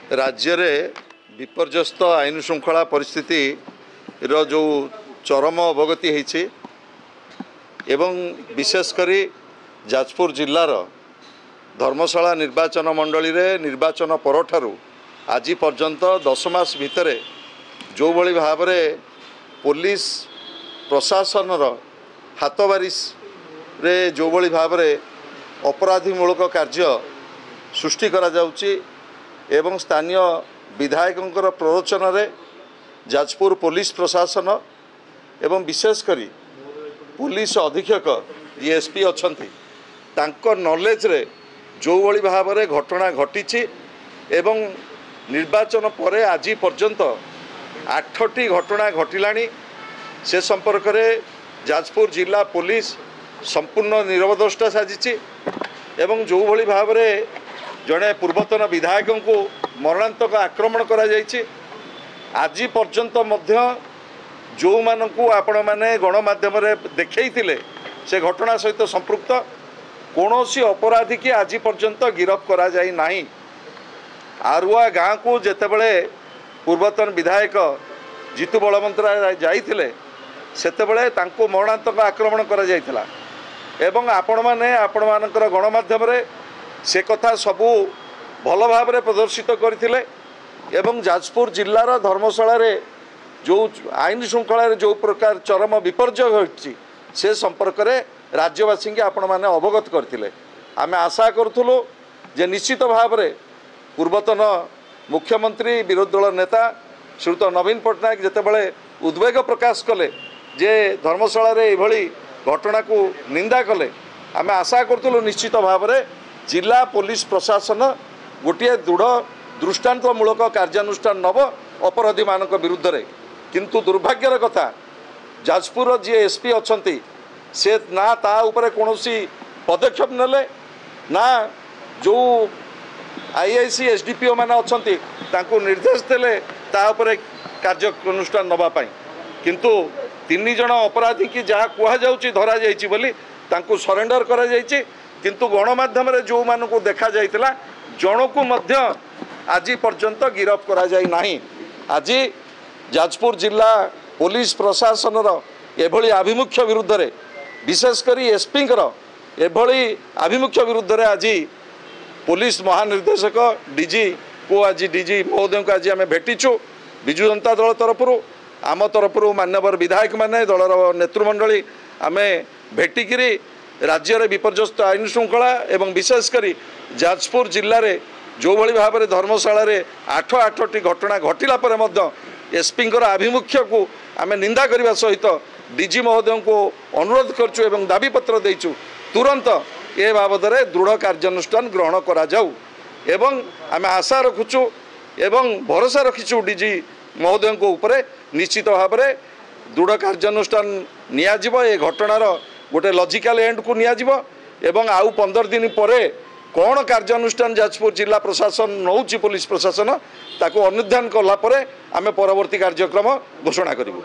राज्य रे विपर्यस्त आईन श्रृंखला परिस्थिति रो जो चरम अवगति होइछि एवं विशेषकर जाजपुर जिलार धर्मशाला निर्वाचन मंडली रे निर्वाचन परठारु आज पर्यंत 10 मास भितर जो भली भाव में पुलिस प्रशासन हाथबारिश रे जो भली भाव में अपराधीमूलक कार्य सृष्टि करा जाउची एवं स्थानीय विधायकों प्ररोचन रे जाजपुर पुलिस प्रशासन एवं विशेषकर पुलिस अधीक्षक एसपी अच्छी तांको नॉलेज रे जो भली भाव में घटना घटी एवं निर्वाचन पर आज पर्यंत 8टी घटना घटिलानी से संपर्क में जाजपुर जिला पुलिस संपूर्ण निरवद्रष्टा साजिची एवं जो भली भाव में जड़े पूर्वतन विधायक को मरणांतक आक्रमण करा जायछि आज पर्यंत मध्य जो मानकु आपण माने गणमाध्यम देखैथिले से घटना सहित संपृक्त कौनसी अपराधी की आज पर्यंत गिरफ करा जाई नाही। आरुआ गाँव को जेतेबेले पूर्वतन विधायक जीतू बलवंतराय जाइथिले सेतेबेले तांको मरणांतक आक्रमण करा जाइथिला एवं आपण मानकर गणमाध्यम से कथा सबू भल भाव में प्रदर्शित करथिले एवं जाजपुर जिलार धर्मशाला रे जो आईन श्रृंखला जो प्रकार चरम विपर्य घटी से संपर्क में राज्यवासी के आपण मैंने अवगत करथिले। आमे आशा करूँ जे निश्चित भाव में पूर्वतन मुख्यमंत्री विरोधी दल नेता श्रीयुत नवीन पट्टनायक जेतेबेले उद्वेग प्रकाश कले जे धर्मशाला रे एभली घटना को निंदा कले आमे आशा करूँ निश्चित भाव में जिला पुलिस प्रशासन गोटे दृढ़ दृष्टांतमूलक कार्यानुष्ठान नव अपराधी मान विरुद्ध रे किंतु दुर्भाग्यर कथा जाजपुर जी एसपी अच्छी से ना ता उपरे कौनसी पदक्षेप नेले ना जो आईआईसी एसडीपीओ माने अच्छी तांको निर्देश देले ता उपरे कार्यानुष्ठान नवापाई किंतु 3 जन अपराधी की जहाँ कहुच्छी धरा जाइछि बोली तांको सरेंडर करा जाइछि किंतु गणमाध्यम जो मानक देखा जाइतिला जनकु मध्य आज पर्यंत गिरफ करा जाई नाही। आज जाजपुर जिला पुलिस प्रशासन एभली आभिमुख्य विरुद्ध रे विशेषकर एसपी एभली आभिमुख्य विरुद्ध रे आज पुलिस महानिर्देशक डीजी को आज डीजी महोदय को आज आम भेटिचु विजु जनता दल तरफ आम तरफ मान्यवर विधायक माने दलर नेतृमंडली आम भेटिकी राज्य रे विपर्यस्त आईन श्रृंखला एवं विशेषकर जाजपुर जिले में जो भली भाव में धर्मशाला रे 8टी घटना घटिला पर मध्य एसपी आभिमुख्य को आम निंदा करने सहित डीजी महोदय को अनुरोध करचु एवं दाबीपत्र देचु तुरंत ए बाबद में दृढ़ कार्यानुष्ठान ग्रहण करा जाऊ एवं आम आशा रखुचु एवं भरोसा रखीचु डीजी महोदय को ऊपर निश्चित भाव में दृढ़ कार्यानुष्ठान नियाजिबो ए घटनार गोटे लॉजिकल एंड को नियाजिबो एवं आउ 15 दिन परे कौन कार्यानुष्ठान जाजपुर जिला प्रशासन नौची पुलिस प्रशासन ताको अनुध्यान कला परे आमे परवर्ती कार्यक्रम घोषणा करिबु।